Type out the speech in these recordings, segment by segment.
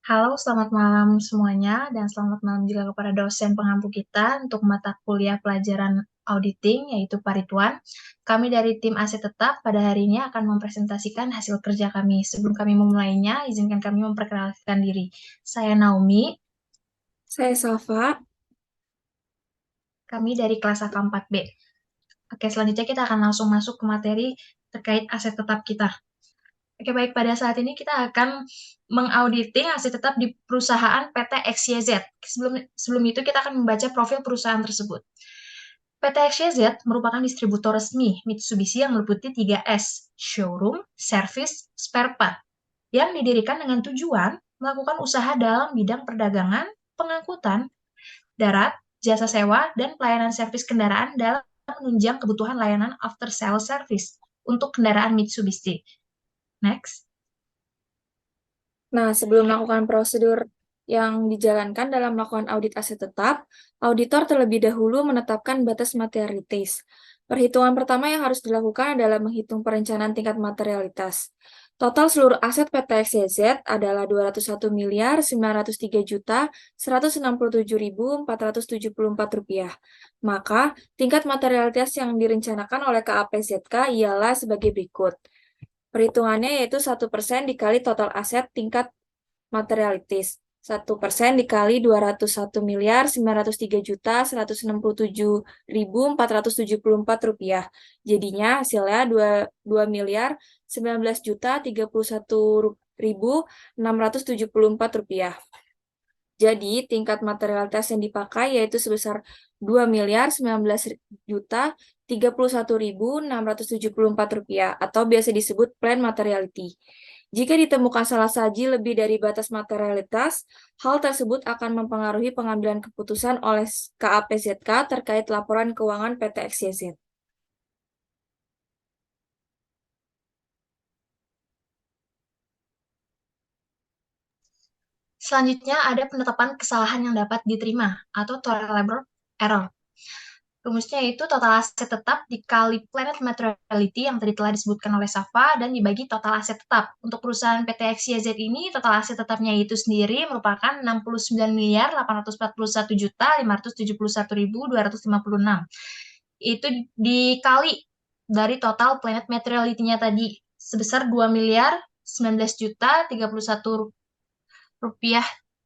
Halo, selamat malam semuanya, dan selamat malam juga kepada dosen pengampu kita untuk mata kuliah pelajaran auditing, yaitu Pak Ridwan. Kami dari tim Aset Tetap pada hari ini akan mempresentasikan hasil kerja kami. Sebelum kami memulainya, izinkan kami memperkenalkan diri. Saya Naomi, Saya Safa. kami dari kelas AK4B. Oke, selanjutnya kita akan langsung masuk ke materi terkait aset tetap kita. Oke, baik. Pada saat ini kita akan mengauditing aset tetap di perusahaan PT XYZ. Sebelum itu kita akan membaca profil perusahaan tersebut. PT XYZ merupakan distributor resmi Mitsubishi yang meliputi 3S, showroom, service, spare part, yang didirikan dengan tujuan melakukan usaha dalam bidang perdagangan, pengangkutan, darat, jasa sewa, dan pelayanan servis kendaraan dalam menunjang kebutuhan layanan after sale service untuk kendaraan Mitsubishi. Next. Nah, sebelum melakukan prosedur yang dijalankan dalam melakukan audit aset tetap, auditor terlebih dahulu menetapkan batas materialitas. Perhitungan pertama yang harus dilakukan adalah menghitung perencanaan tingkat materialitas. Total seluruh aset PT XYZ adalah 201 miliar 903 juta 167.474 rupiah. Maka, tingkat materialitas yang direncanakan oleh KAPZK ialah sebagai berikut. Perhitungannya yaitu 1% dikali total aset tingkat materialitis. 1% dikali 201 miliar 903 juta 167.474 rupiah. Jadinya hasilnya 2 miliar 19 juta 31.674 rupiah. Jadi, tingkat materialitas yang dipakai yaitu sebesar 2 miliar 19 juta 31.674 rupiah atau biasa disebut plan materiality. Jika ditemukan salah saji lebih dari batas materialitas, hal tersebut akan mempengaruhi pengambilan keputusan oleh KAPZK terkait laporan keuangan PT XYZ. Selanjutnya ada penetapan kesalahan yang dapat diterima atau tolerable error. Rumusnya itu total aset tetap dikali planet materiality yang tadi telah disebutkan oleh Safa dan dibagi total aset tetap. Untuk perusahaan PT XYZ ini, total aset tetapnya itu sendiri merupakan 69 miliar 841 juta 571.256. Itu dikali dari total planet materiality-nya tadi sebesar 2 miliar 19 juta 31 rupiah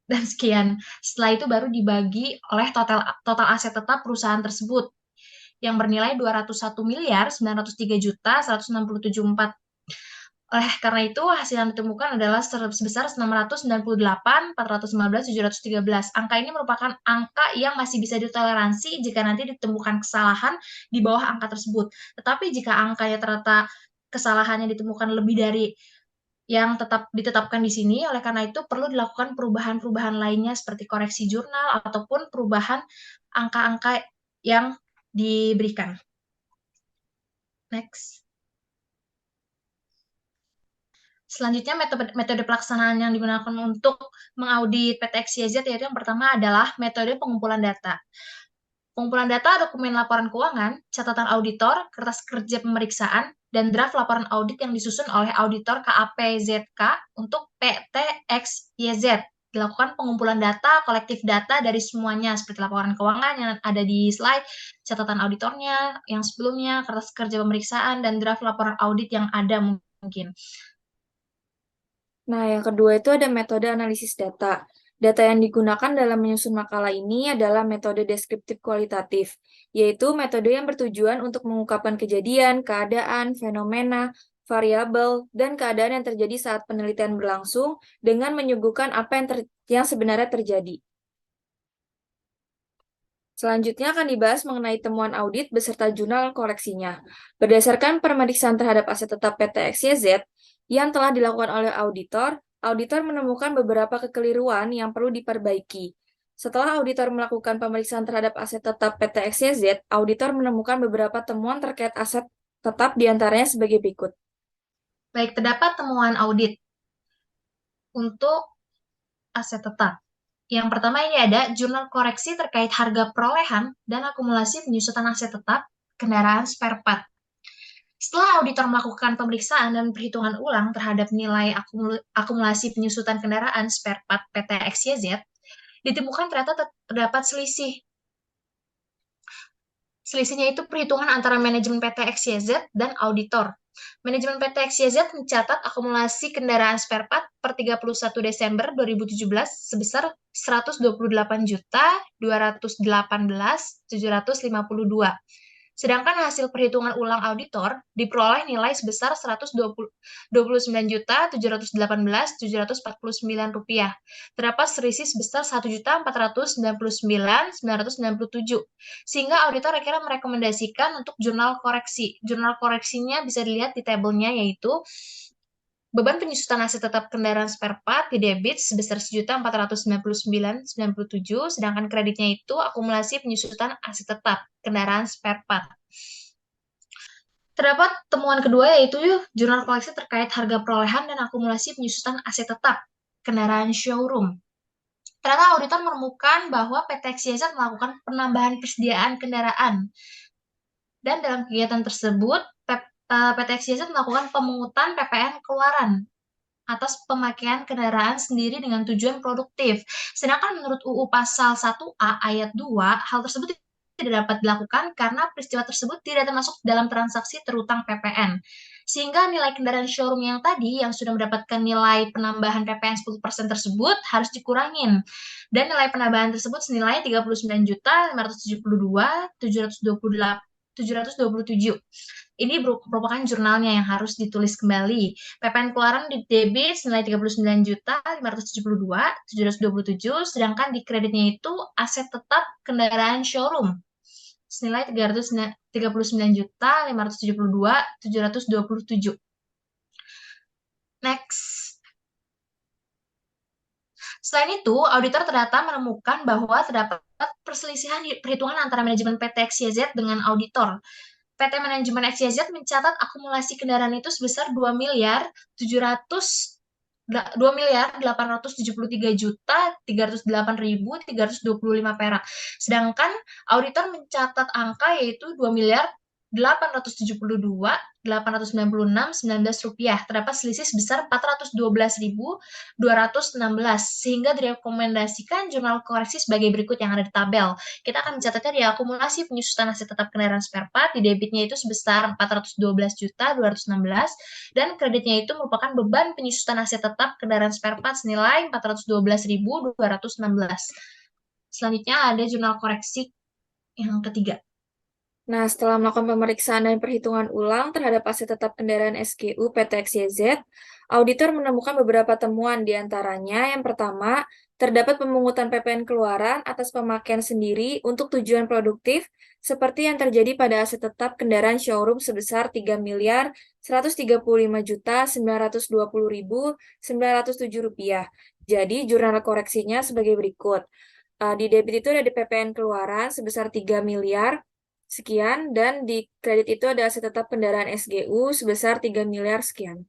dan sekian. Setelah itu baru dibagi oleh total total aset tetap perusahaan tersebut yang bernilai 201 miliar 903 juta 167.4. Oleh karena itu, hasil yang ditemukan adalah sebesar 698.415.713. Angka ini merupakan angka yang masih bisa ditoleransi jika nanti ditemukan kesalahan di bawah angka tersebut. Tetapi jika angkanya ternyata kesalahannya ditemukan lebih dari yang ditetapkan di sini, oleh karena itu perlu dilakukan perubahan-perubahan lainnya seperti koreksi jurnal ataupun perubahan angka-angka yang diberikan. Next. Selanjutnya metode pelaksanaan yang digunakan untuk mengaudit PT XYZ yaitu yang pertama adalah metode pengumpulan data. Pengumpulan data, dokumen laporan keuangan, catatan auditor, kertas kerja pemeriksaan, dan draft laporan audit yang disusun oleh auditor KAPZK untuk PT XYZ. Dilakukan pengumpulan data, kolektif data dari semuanya, seperti laporan keuangan yang ada di slide, catatan auditornya yang sebelumnya, kertas kerja pemeriksaan, dan draft laporan audit yang ada mungkin. Nah, yang kedua itu ada metode analisis data. Data yang digunakan dalam menyusun makalah ini adalah metode deskriptif kualitatif, yaitu metode yang bertujuan untuk mengungkapkan kejadian, keadaan, fenomena, variabel, dan keadaan yang terjadi saat penelitian berlangsung dengan menyuguhkan apa yang sebenarnya terjadi. Selanjutnya akan dibahas mengenai temuan audit beserta jurnal koreksinya. Berdasarkan pemeriksaan terhadap aset tetap PT XYZ yang telah dilakukan oleh auditor, auditor menemukan beberapa kekeliruan yang perlu diperbaiki. Setelah auditor melakukan pemeriksaan terhadap aset tetap PT XYZ, auditor menemukan beberapa temuan terkait aset tetap diantaranya sebagai berikut. Baik, terdapat temuan audit untuk aset tetap. Yang pertama ini ada jurnal koreksi terkait harga perolehan dan akumulasi penyusutan aset tetap kendaraan spare part. Setelah auditor melakukan pemeriksaan dan perhitungan ulang terhadap nilai akumulasi penyusutan kendaraan spare part PT XYZ, ditemukan ternyata terdapat selisih. Selisihnya itu perhitungan antara manajemen PT XYZ dan auditor. Manajemen PT XYZ mencatat akumulasi kendaraan spare part per 31 Desember 2017 sebesar 128.218.752. Sedangkan hasil perhitungan ulang auditor diperoleh nilai sebesar Rp129.718.749. Terdapat selisih sebesar Rp1.499.997. Sehingga auditor akhirnya merekomendasikan untuk jurnal koreksi. Jurnal koreksinya bisa dilihat di tabelnya, yaitu beban penyusutan aset tetap kendaraan spare part di debit sebesar Rp1.499.997, sedangkan kreditnya itu akumulasi penyusutan aset tetap kendaraan spare part. Terdapat temuan kedua, yaitu jurnal koleksi terkait harga perolehan dan akumulasi penyusutan aset tetap kendaraan showroom. Ternyata auditor menemukan bahwa PT XYZ melakukan penambahan persediaan kendaraan. Dan dalam kegiatan tersebut, PT XYZ melakukan pemungutan PPN keluaran atas pemakaian kendaraan sendiri dengan tujuan produktif. Sedangkan menurut UU Pasal 1A Ayat 2, hal tersebut tidak dapat dilakukan karena peristiwa tersebut tidak termasuk dalam transaksi terutang PPN. Sehingga nilai kendaraan showroom yang tadi, yang sudah mendapatkan nilai penambahan PPN 10% tersebut, harus dikurangin. Dan nilai penambahan tersebut senilai Rp39.572.727. Ini merupakan jurnalnya yang harus ditulis kembali. PPN keluaran di debit senilai Rp39.572.727, sedangkan di kreditnya itu aset tetap kendaraan showroom senilai Rp39.572.727. Next. Selain itu, auditor ternyata menemukan bahwa terdapat perselisihan perhitungan antara manajemen PT XYZ dengan auditor. PT Manajemen XYZ mencatat akumulasi kendaraan itu sebesar 2.873.308.325 perak. Sedangkan auditor mencatat angka yaitu 2.872.896.19 rupiah. Terdapat selisih sebesar 412.216, sehingga direkomendasikan jurnal koreksi sebagai berikut yang ada di tabel. Kita akan mencatatnya di akumulasi penyusutan aset tetap kendaraan spare part, di debitnya itu sebesar 412.216, dan kreditnya itu merupakan beban penyusutan aset tetap kendaraan spare part senilai 412.216. Selanjutnya ada jurnal koreksi yang ketiga. Nah, setelah melakukan pemeriksaan dan perhitungan ulang terhadap aset tetap kendaraan SGU PT XYZ, auditor menemukan beberapa temuan, di antaranya yang pertama, terdapat pemungutan PPN keluaran atas pemakaian sendiri untuk tujuan produktif seperti yang terjadi pada aset tetap kendaraan showroom sebesar Rp3.135.920.907. Jadi, jurnal koreksinya sebagai berikut. Di debit itu ada di PPN keluaran sebesar 3 miliar sekian, dan di kredit itu ada aset tetap kendaraan SGU sebesar 3 miliar sekian.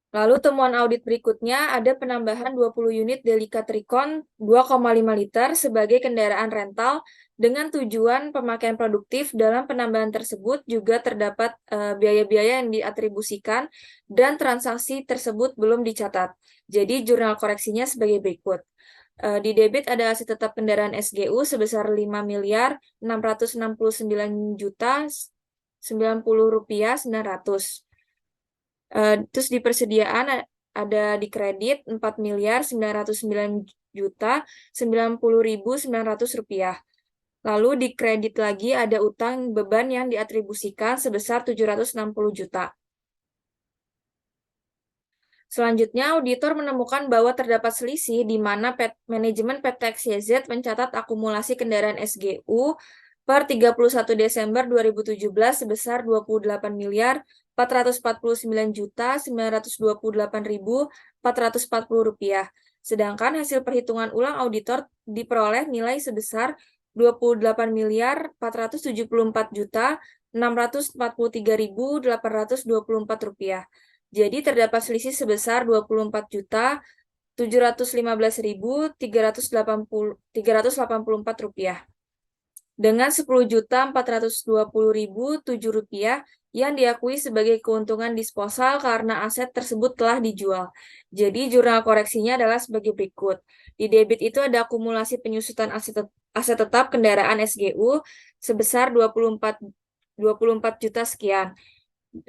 Lalu temuan audit berikutnya ada penambahan 20 unit Delica Tricon 2,5 liter sebagai kendaraan rental dengan tujuan pemakaian produktif. Dalam penambahan tersebut juga terdapat biaya-biaya yang diatribusikan dan transaksi tersebut belum dicatat. Jadi jurnal koreksinya sebagai berikut. Di debit ada aset tetap kendaraan SGU sebesar Rp5.669.900. Terus di persediaan ada di kredit Rp4.909.900. Lalu di kredit lagi ada utang beban yang diatribusikan sebesar Rp760 juta. Selanjutnya, auditor menemukan bahwa terdapat selisih di mana manajemen PT XYZ mencatat akumulasi kendaraan SGU per 31 Desember 2017 sebesar Rp29.449.928.440. Sedangkan hasil perhitungan ulang auditor diperoleh nilai sebesar Rp24.474.643.824. Jadi terdapat selisih sebesar Rp24.715.384. dengan Rp10.420.007 yang diakui sebagai keuntungan disposal karena aset tersebut telah dijual. Jadi jurnal koreksinya adalah sebagai berikut. Di debit itu ada akumulasi penyusutan aset tetap kendaraan SGU sebesar 24 juta sekian.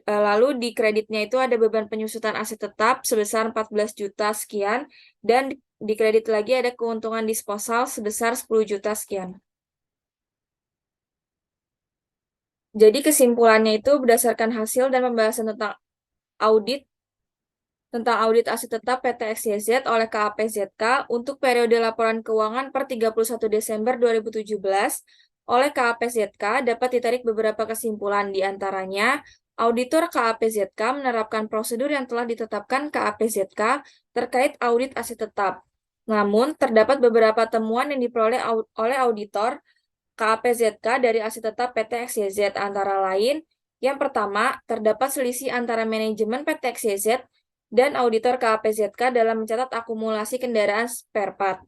Lalu di kreditnya itu ada beban penyusutan aset tetap sebesar 14 juta sekian, dan di kredit lagi ada keuntungan disposal sebesar 10 juta sekian. Jadi kesimpulannya itu berdasarkan hasil dan pembahasan tentang audit aset tetap PT XYZ oleh KAPZK untuk periode laporan keuangan per 31 Desember 2017 oleh KAPZK dapat ditarik beberapa kesimpulan, di antaranya auditor KAPZK menerapkan prosedur yang telah ditetapkan KAPZK terkait audit aset tetap. Namun, terdapat beberapa temuan yang diperoleh oleh auditor KAPZK dari aset tetap PT XYZ, antara lain, yang pertama, terdapat selisih antara manajemen PT XYZ dan auditor KAPZK dalam mencatat akumulasi kendaraan spare part.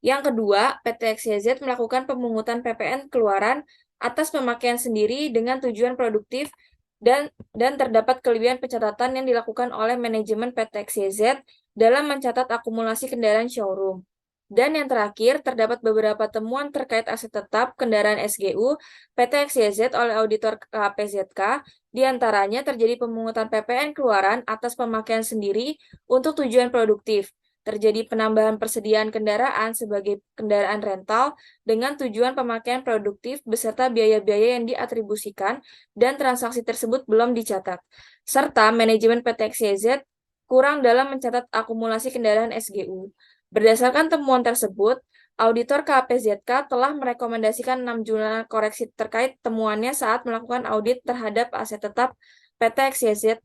Yang kedua, PT XYZ melakukan pemungutan PPN keluaran atas pemakaian sendiri dengan tujuan produktif dan terdapat kelebihan pencatatan yang dilakukan oleh manajemen PT XYZ dalam mencatat akumulasi kendaraan showroom. Dan yang terakhir, terdapat beberapa temuan terkait aset tetap kendaraan SGU PT XYZ oleh auditor KAPZK, di antaranya terjadi pemungutan PPN keluaran atas pemakaian sendiri untuk tujuan produktif, terjadi penambahan persediaan kendaraan sebagai kendaraan rental dengan tujuan pemakaian produktif beserta biaya-biaya yang diatribusikan dan transaksi tersebut belum dicatat, serta manajemen PT XYZ kurang dalam mencatat akumulasi kendaraan SGU. Berdasarkan temuan tersebut, auditor KAPZK telah merekomendasikan 6 jurnal koreksi terkait temuannya saat melakukan audit terhadap aset tetap PT XYZ.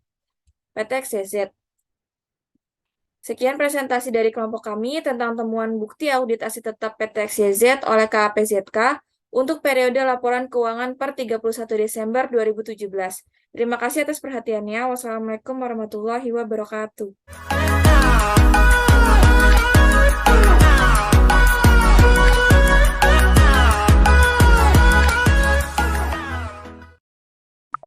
Sekian presentasi dari kelompok kami tentang temuan bukti audit aset tetap PT XYZ oleh KAPZK untuk periode laporan keuangan per 31 Desember 2017. Terima kasih atas perhatiannya. Wassalamualaikum warahmatullahi wabarakatuh.